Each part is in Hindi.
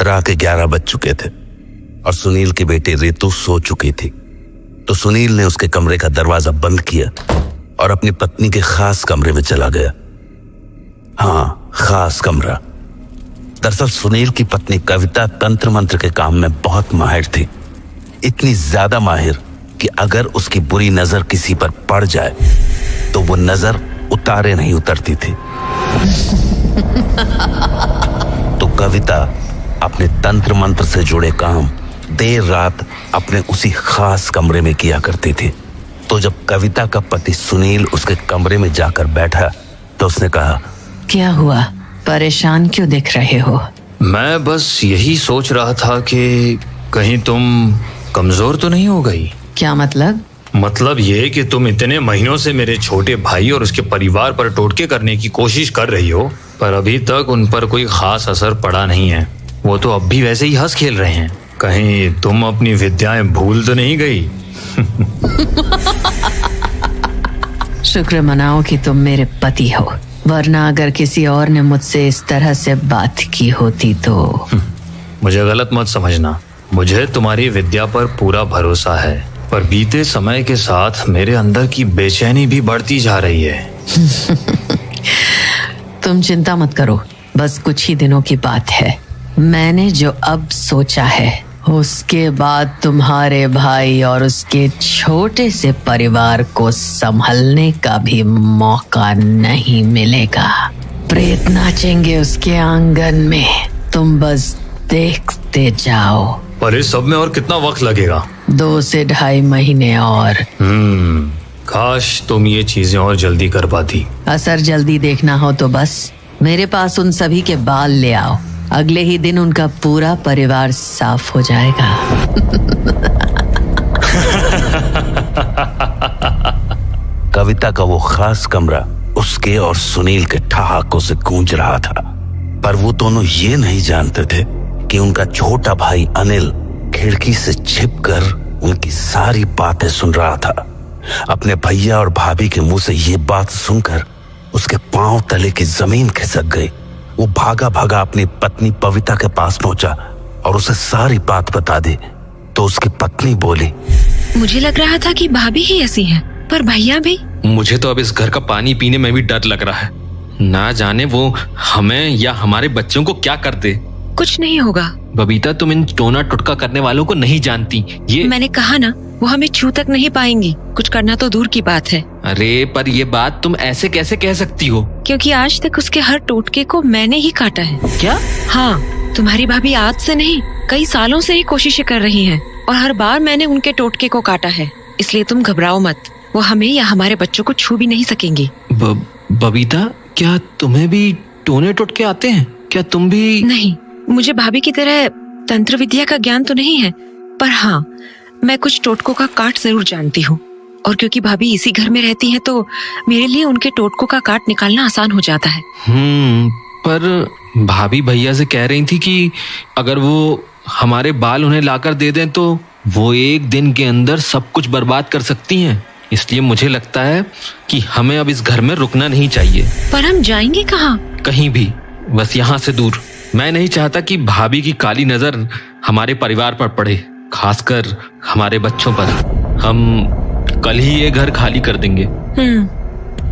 ठुकरा के 11 बज चुके थे और सुनील की बेटी रितु सो चुकी थी। तो सुनील ने उसके कमरे का दरवाजा बंद किया और अपनी पत्नी के खास कमरे में चला गया। हाँ, खास कमरा। दरअसल सुनील की पत्नी कविता तंत्र मंत्र के काम में बहुत माहिर थी, इतनी ज्यादा माहिर कि अगर उसकी बुरी नजर किसी पर पड़ जाए तो वो नजर उतारे नहीं उतरती थी। तो कविता अपने तंत्र मंत्र से जुड़े काम देर रात अपने उसी खास कमरे में किया करती थी। तो जब कविता का पति सुनील उसके कमरे में जाकर बैठा तो उसने कहा, क्या हुआ, परेशान क्यों दिख रहे हो? मैं बस यही सोच रहा था कि कहीं तुम कमजोर तो नहीं हो गई। क्या मतलब? मतलब ये कि तुम इतने महीनों से मेरे छोटे भाई और उसके परिवार पर टोटके करने की कोशिश कर रही हो, पर अभी तक उन पर कोई खास असर पड़ा नहीं है। वो तो अब भी वैसे ही हंस खेल रहे हैं। कहीं तुम अपनी विद्याएं भूल तो नहीं गई? शुक्र मनाओ कि तुम मेरे पति हो, वरना अगर किसी और ने मुझसे इस तरह से बात की होती तो। मुझे गलत मत समझना, मुझे तुम्हारी विद्या पर पूरा भरोसा है, पर बीते समय के साथ मेरे अंदर की बेचैनी भी बढ़ती जा रही है। तुम चिंता मत करो, बस कुछ ही दिनों की बात है। मैंने जो अब सोचा है उसके बाद तुम्हारे भाई और उसके छोटे से परिवार को संभलने का भी मौका नहीं मिलेगा। प्रेत नाचेंगे उसके आंगन में, तुम बस देखते जाओ। पर इस सब में और कितना वक्त लगेगा? 2 से 2.5 महीने और। काश तुम ये चीजें और जल्दी कर पाती। असर जल्दी देखना हो तो बस मेरे पास उन सभी के बाल ले आओ, अगले ही दिन उनका पूरा परिवार साफ हो जाएगा। कविता का वो खास कमरा उसके और सुनील के ठहाकों से गूंज रहा था, पर वो दोनों ये नहीं जानते थे कि उनका छोटा भाई अनिल खिड़की से छिपकर उनकी सारी बातें सुन रहा था। अपने भैया और भाभी के मुंह से ये बात सुनकर उसके पांव तले की जमीन खिसक गई। वो भागा भागा अपनी पत्नी पविता के पास पहुंचा और उसे सारी बात बता दी। तो उसकी पत्नी बोली, मुझे लग रहा था कि भाभी ही ऐसी है, पर भैया भी। मुझे तो अब इस घर का पानी पीने में भी डर लग रहा है, ना जाने वो हमें या हमारे बच्चों को क्या कर दे। कुछ नहीं होगा। बबीता, तुम इन टोना टुटका करने वालों को नहीं जानती। ये मैंने कहा ना, वो हमें छू तक नहीं पाएंगी। कुछ करना तो दूर की बात है। अरे पर ये बात तुम ऐसे कैसे कह सकती हो? क्योंकि आज तक उसके हर टोटके को मैंने ही काटा है। क्या? हाँ, तुम्हारी भाभी आज से नहीं, कई सालों से ही कोशिशें कर रही हैं और हर बार मैंने उनके टोटके को काटा है। इसलिए तुम घबराओ मत, वो हमें या हमारे बच्चों को छू भी नहीं सकेंगी। बबीता, क्या तुम्हें भी टोने टोटके आते हैं? क्या तुम भी? नहीं, मुझे भाभी की तरह तंत्र विद्या का ज्ञान तो नहीं है, पर हाँ, मैं कुछ टोटकों का काट जरूर जानती हूँ। और क्योंकि भाभी इसी घर में रहती हैं, तो मेरे लिए उनके टोटकों का काट निकालना आसान हो जाता है। पर भाभी भैया से कह रही थी कि अगर वो हमारे बाल उन्हें लाकर दे दें तो वो 1 दिन के अंदर सब कुछ बर्बाद कर सकती हैं। इसलिए मुझे लगता है कि हमें अब इस घर में रुकना नहीं चाहिए। पर हम जाएंगे कहाँ? कहीं भी, बस यहाँ से दूर। मैं नहीं चाहता कि भाभी की काली नजर हमारे परिवार पर पड़े, खासकर हमारे बच्चों पर। हम कल ही ये घर खाली कर देंगे।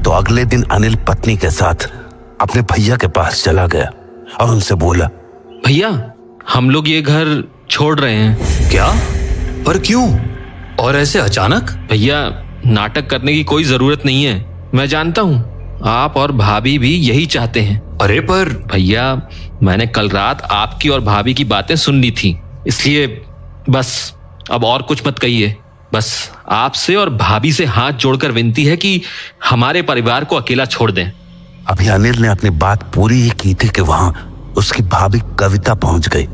तो अगले दिन अनिल पत्नी के साथ अपने भैया के पास चला गया और उनसे बोला, भैया, हम लोग ये घर छोड़ रहे हैं। क्या? पर क्यों? और ऐसे अचानक? भैया, नाटक करने की कोई जरूरत नहीं है। मैं जानता हूँ आप और भाभी भी यही चाहते हैं। अरे पर भैया, मैंने कल रात आपकी और भाभी की बातें सुन ली थी, इसलिए बस अब और कुछ मत कहिए। बस आपसे और भाभी से हाथ जोड़कर विनती है कि हमारे परिवार को अकेला छोड़ दें। अभी अनिल ने अपनी बात पूरी ही की थी कि वहां उसकी भाभी कविता पहुंच गई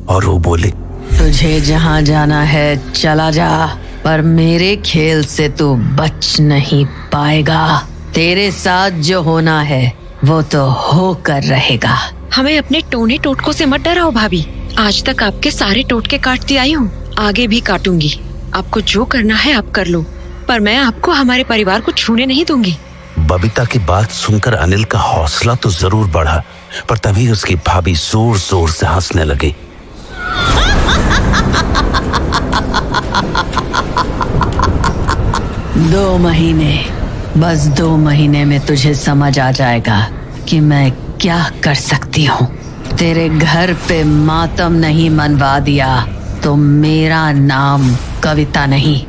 और वो बोली, तुझे जहां जाना है चला जा, पर मेरे खेल से तू बच नहीं पाएगा। तेरे साथ जो होना है वो तो होकर रहेगा। हमें अपने टोने टोटकों से मत डराओ भाभी। आज तक आपके सारे टोटके काटती आई हूँ, आगे भी काटूंगी। आपको जो करना है आप कर लो, पर मैं आपको हमारे परिवार को छूने नहीं दूंगी। बबीता की बात सुनकर अनिल का हौसला तो जरूर बढ़ा, पर तभी उसकी भाभी जोर जोर से हंसने लगी दो महीने, बस 2 महीने में तुझे समझ आ जाएगा कि मैं क्या कर सकती हूँ। तेरे घर पे मातम नहीं मनवा दिया तो मेरा नाम कविता नहीं।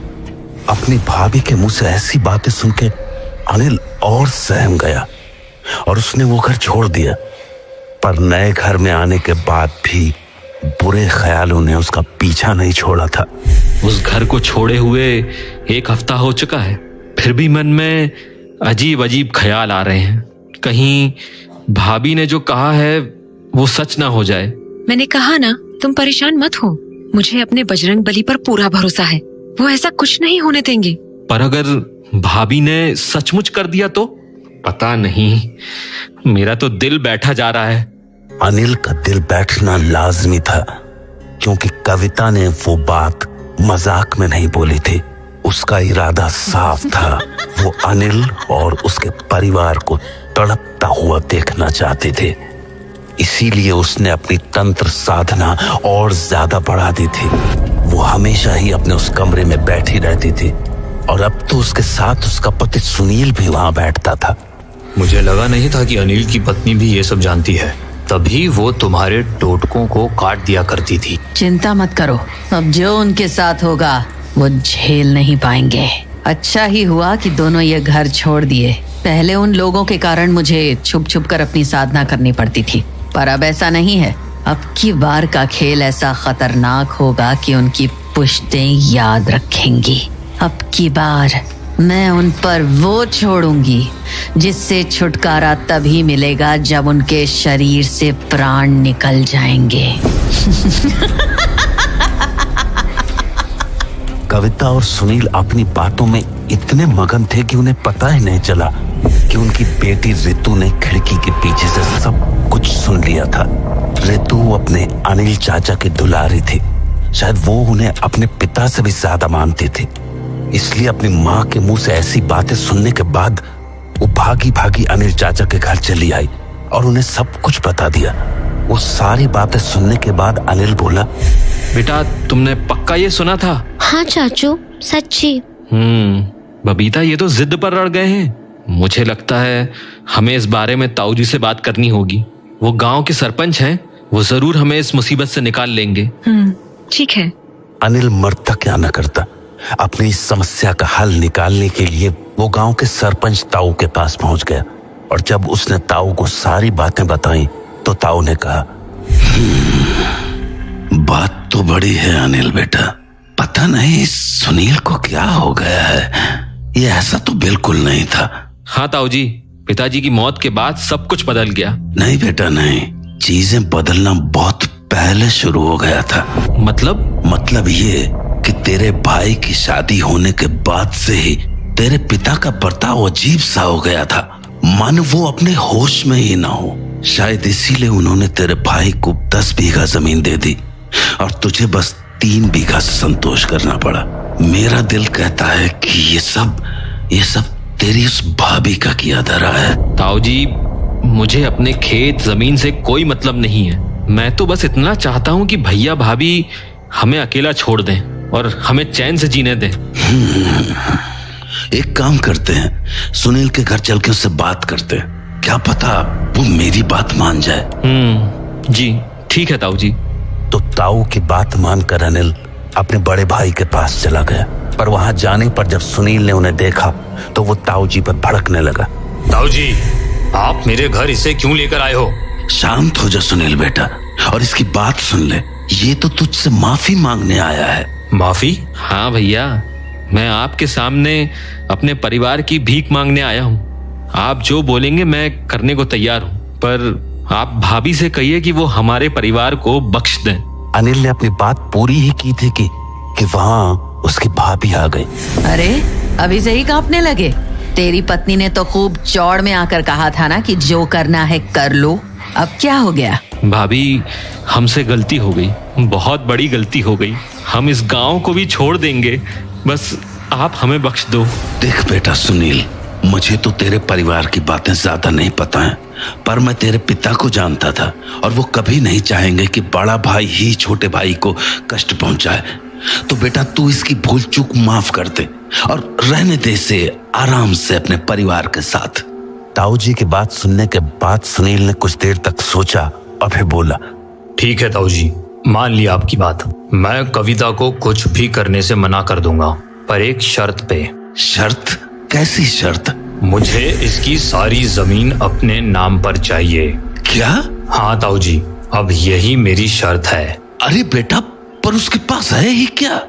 अपनी भाभी के मुंह से ऐसी बातें सुन के अनिल और सहम गया और उसने वो घर छोड़ दिया। पर नए घर में आने के बाद भी बुरे ख्यालों ने उसका पीछा नहीं छोड़ा था। उस घर को छोड़े हुए 1 हफ्ता हो चुका है, फिर भी मन में अजीब अजीब ख्याल आ रहे हैं। कहीं भाभी ने जो कहा है वो सच ना हो जाए। मैंने कहा ना, तुम परेशान मत हो, मुझे अपने बजरंग बली पर पूरा भरोसा है, वो ऐसा कुछ नहीं होने देंगे। पर अगर भाभी ने सचमुच कर दिया तो? पता नहीं, मेरा तो दिल बैठा जा रहा है। अनिल का दिल बैठना लाजमी था, क्योंकि कविता ने वो बात मजाक में नहीं बोली थी। उसका इरादा साफ था, वो अनिल और उसके परिवार को तड़पता हुआ देखना चाहते थे। इसीलिए उसने अपनी तंत्र साधना और ज्यादा बढ़ा दी थी। वो हमेशा ही अपने उस कमरे में बैठी रहती थी और अब तो उसके साथ उसका पति सुनील भी वहां बैठता था। मुझे लगा नहीं था कि अनिल की पत्नी भी ये सब जानती है, तभी वो तुम्हारे टोटकों को काट दिया करती थी। चिंता मत करो, अब जो उनके साथ होगा वो झेल नहीं पाएंगे। अच्छा ही हुआ कि दोनों ये घर छोड़ दिए। पहले उन लोगों के कारण मुझे छुप छुप कर अपनी साधना करनी पड़ती थी, पर अब ऐसा नहीं है। अब की बार का खेल ऐसा खतरनाक होगा कि उनकी पुश्तें याद रखेंगी। अब की बार मैं उन पर वो छोड़ूंगी जिससे छुटकारा तभी मिलेगा जब उनके शरीर से प्राण निकल जाएंगे। कविता और सुनील अपनी बातों में इतने मगन थे कि उन्हें पता ही नहीं चला कि उनकी बेटी रितु ने खिड़की के पीछे से सब कुछ सुन लिया था। रितु अपने अनिल चाचा की दुलारी थी। शायद वो उन्हें अपने पिता से भी ज्यादा मानती थी, इसलिए अपनी माँ के मुंह से ऐसी बातें सुनने के बाद वो भागी भागी अनिल चाचा के घर चली आई और उन्हें सब कुछ बता दिया। वो सारी बातें सुनने के बाद अनिल बोला, बेटा तुमने पक्का ये सुना था? हाँ चाचू, सच्ची। बबीता ये तो जिद पर अड़ गए हैं। मुझे लगता है हमें इस बारे में ताऊ जी से बात करनी होगी। वो गांव के सरपंच हैं, वो जरूर हमें इस मुसीबत से निकाल लेंगे। ठीक है। अनिल मरता क्या न करता, अपनी इस समस्या का हल निकालने के लिए वो गांव के सरपंच ताऊ के पास पहुंच गया और जब उसने ताऊ को सारी बातें बताई तो ताऊ ने कहा, बात तो बड़ी है अनिल बेटा, पता नहीं सुनील को क्या हो गया है। ये ऐसा तो बिल्कुल नहीं था। हाँ ताऊ जी, पिताजी की मौत के बाद सब कुछ बदल गया। नहीं बेटा नहीं, चीजें बदलना बहुत पहले शुरू हो गया था। मतलब ये कि तेरे भाई की शादी होने के बाद से ही तेरे पिता का बर्ताव अजीब सा हो गया था। मन वो अपने होश में ही ना हो। शायद इसीलिए उन्होंने तेरे भाई को 10 बीघा जमीन दे दी और तुझे बस 3 बीघा से संतोष करना पड़ा। मेरा दिल कहता है कि ये सब तेरी उस भाभी का किया धरा है। ताऊ जी, मुझे अपने खेत जमीन से कोई मतलब नहीं है। मैं तो बस इतना चाहता हूँ कि भैया भाभी हमें अकेला छोड़ दें और हमें चैन से जीने दें। एक काम करते हैं, सुनील के घर चल के उससे बात करते हैं, क्या पता वो मेरी बात मान जाए। जी ठीक है ताऊ जी। तो ताऊ की बात मानकर अनिल अपने बड़े भाई के पास चला गया, पर वहां जाने पर जब सुनील ने उन्हें देखा तो वो ताऊ जी पर भड़कने लगा। ताऊ जी, आप मेरे घर इसे क्यों लेकर आए हो? शांत हो जा सुनील बेटा और इसकी बात सुन ले। ये तो तुझसे माफी मांगने आया है। माफी? हाँ भैया, मैं आपके सामने अपने परिवार की भीख मांगने आया हूँ। आप जो बोलेंगे मैं करने को तैयार हूँ, पर आप भाभी से कहिए कि वो हमारे परिवार को बख्श दें। अनिल ने अपनी बात पूरी ही की थी कि वहाँ उसकी भाभी आ गई। अरे अभी से ही कांपने लगे। तेरी पत्नी ने तो खूब चौड़ में आकर कहा था ना कि जो करना है कर लो। अब क्या हो गया? भाभी, हमसे गलती हो गई, बहुत बड़ी गलती हो गई। हम इस गांव को भी छोड़ देंगे, बस आप हमें बख्श दो। देख बेटा सुनील, मुझे तो तेरे परिवार की बातें ज्यादा नहीं पता हैं, पर मैं तेरे पिता को जानता था और वो कभी नहीं चाहेंगे कि बड़ा भाई ही छोटे भाई को कष्ट पहुंचाए। तो बेटा तू इसकी भूल चूक माफ कर दे और रहने दे इसे आराम से अपने परिवार के साथ। ताऊ जी की बात सुनने के बाद सुनील ने कुछ देर तक सोचा और फिर बोला, ठीक है ताऊ जी, मान लिया आपकी बात। मैं कविता को कुछ भी करने से मना कर दूंगा, पर एक शर्त पे। शर्त? कैसी शर्त? मुझे इसकी सारी जमीन अपने नाम पर चाहिए। क्या? हाँ ताऊ जी, अब यही मेरी शर्त है। अरे बेटा, पर उसके पास है ही क्या?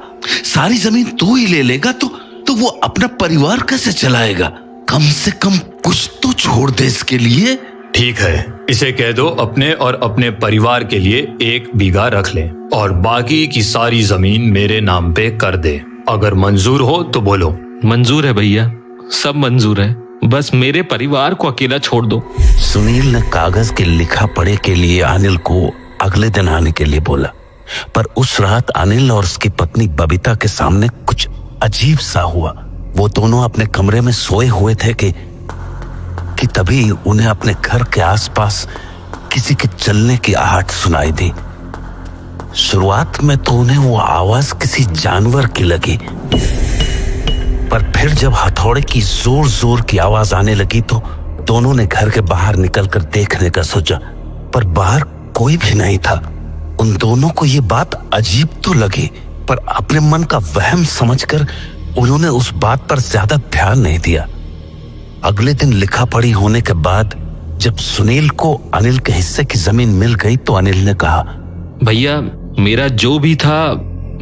सारी जमीन तू ही ले लेगा तो वो अपना परिवार कैसे चलाएगा? कम से कम कुछ तो छोड़ दे इसके लिए। ठीक है, इसे कह दो अपने और अपने परिवार के लिए 1 बीघा रख ले और बाकी की सारी जमीन मेरे नाम पे कर दे। अगर मंजूर हो तो बोलो। मंजूर है भैया, सब मंजूर है, बस मेरे परिवार को अकेला छोड़ दो। सुनील ने कागज के लिखा पढ़े के लिए अनिल को अगले दिन आने के लिए बोला, पर उस रात अनिल और उसकी पत्नी बबीता के सामने कुछ अजीब सा हुआ। वो दोनों अपने कमरे में सोए हुए थे कि तभी उन्हें अपने घर के आसपास किसी के चलने की आहट सुनाई दी। शुरुआत में तो उन्हें वो आवाज किसी जानवर की लगी, पर फिर जब हथौड़े की जोर जोर की आवाज आने लगी तो दोनों ने घर के बाहर निकलकर देखने का सोचा, पर बाहर कोई भी नहीं था। उन दोनों को ये बात अजीब तो लगी, पर अपने मन का वहम समझकर उन्होंने उस बात पर ज्यादा ध्यान नहीं दिया। अगले दिन लिखा पढ़ी होने के बाद जब सुनील को अनिल के हिस्से की जमीन मिल गई तो अनिल ने कहा, भैया मेरा जो भी था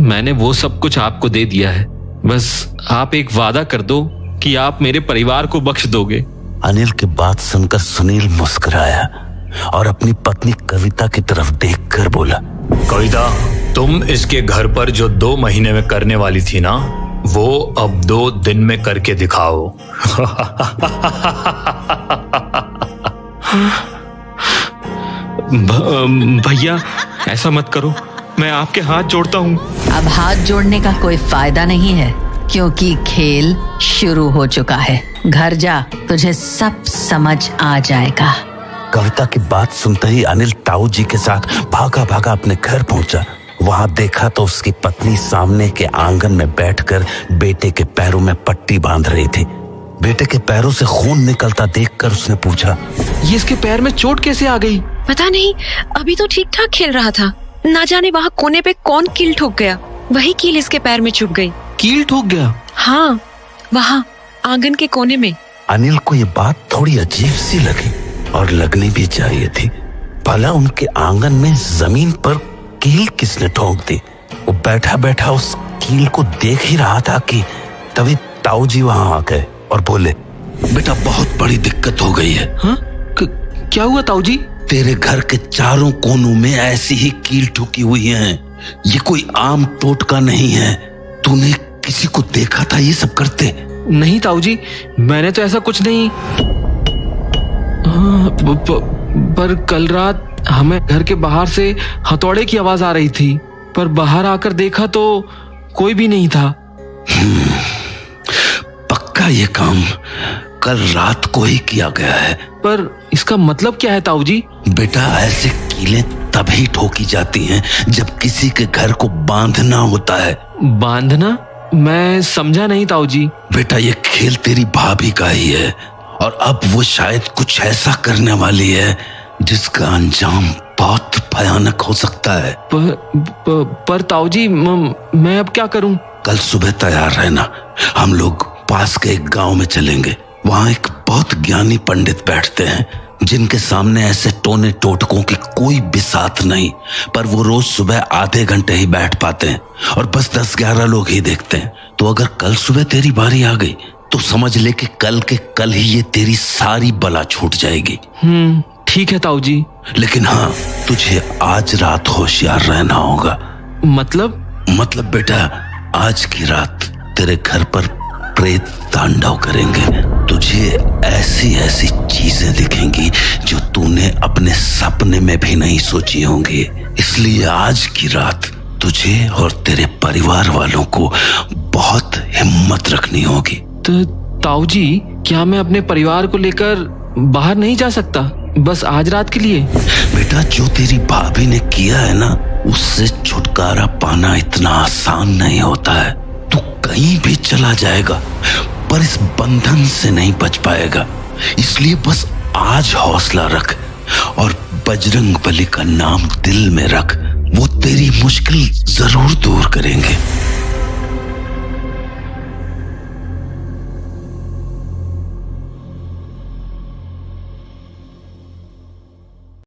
मैंने वो सब कुछ आपको दे दिया है, बस आप एक वादा कर दो कि आप मेरे परिवार को बख्श दोगे। अनिल की बात सुनकर सुनील मुस्कुराया और अपनी पत्नी कविता की तरफ देखकर बोला, कविता, तुम इसके घर पर जो 2 महीने में करने वाली थी ना, वो अब 2 दिन में करके दिखाओ। भैया ऐसा मत करो, मैं आपके हाथ जोड़ता हूँ। अब हाथ जोड़ने का कोई फायदा नहीं है, क्योंकि खेल शुरू हो चुका है। घर जा, तुझे सब समझ आ जाएगा। कविता की बात सुनते ही अनिल ताऊ जी के साथ भागा भागा अपने घर पहुंचा। वहां देखा तो उसकी पत्नी सामने के आंगन में बैठकर बेटे के पैरों में पट्टी बांध रही थी। बेटे के पैरों से खून निकलता देखकर उसने पूछा, ये इसके पैर में चोट कैसे आ गई? पता नहीं, अभी तो ठीक ठाक खेल रहा था, ना जाने वहाँ कोने पे कौन कील ठोक गया, वही कील इसके पैर में चुभ गई। कील ठोक गया? हाँ, वहाँ आंगन के कोने में। अनिल को ये बात थोड़ी अजीब सी लगी और लगनी भी चाहिए थी। भला उनके आंगन में जमीन पर कील किसने ठोक दी? वो बैठा बैठा उस कील को देख ही रहा था कि तभी ताऊ जी वहां आ गए और बोले, बेटा बहुत बड़ी दिक्कत हो गई है। हाँ? क्या हुआ ताऊ जी? तेरे घर के चारों कोनों में ऐसी ही कील ठुकी हुई है। ये कोई आम टोटका नहीं है। तूने किसी को देखा था ये सब करते? नहीं ताऊ जी, मैंने तो ऐसा कुछ नहीं। पर कल रात हमें घर के बाहर से हथौड़े की आवाज आ रही थी, पर बाहर आकर देखा तो कोई भी नहीं था। पक्का ये काम कल रात को ही किया गया है। पर इसका मतलब क्या है ताऊ जी? बेटा ऐसे कीलें तभी ठोकी जाती हैं जब किसी के घर को बांधना होता है। बांधना? मैं समझा नहीं ताऊ जी। बेटा ये खेल तेरी भाभी का ही है और अब वो शायद कुछ ऐसा करने वाली है जिसका अंजाम बहुत भयानक हो सकता है। पर ताऊ जी मैं अब क्या करूं? कल सुबह तैयार रहना, हम लोग पास के एक गांव में चलेंगे। वहां एक बहुत ज्ञानी पंडित बैठते हैं जिनके सामने ऐसे टोने टोटकों की कोई बिसात नहीं, पर वो रोज सुबह आधे घंटे ही बैठ पाते हैं और बस 10-11 लोग ही देखते हैं। तो अगर कल सुबह तेरी बारी आ गई तो समझ ले कि कल के कल ही ये तेरी सारी बला छूट जाएगी। ठीक है ताऊ जी। लेकिन हाँ, तुझे आज रात होशियार रहना होगा। मतलब बेटा आज की रात तेरे घर पर प्रेत तांडव करेंगे। तुझे ऐसी ऐसी चीजें दिखेंगी जो तूने अपने सपने में भी नहीं सोची होंगी। इसलिए आज की रात तुझे और तेरे परिवार वालों को बहुत हिम्मत रखनी होगी। तो ताऊ जी क्या मैं अपने परिवार को लेकर बाहर नहीं जा सकता, बस आज रात के लिए? बेटा, जो तेरी भाभी ने किया है ना, उससे छुटकारा पाना इतना आसान नहीं होता है। तू कहीं भी चला जाएगा पर इस बंधन से नहीं बच पाएगा। इसलिए बस आज हौसला रख और बजरंग बली का नाम दिल में रख। वो तेरी मुश्किल जरूर दूर करेंगे।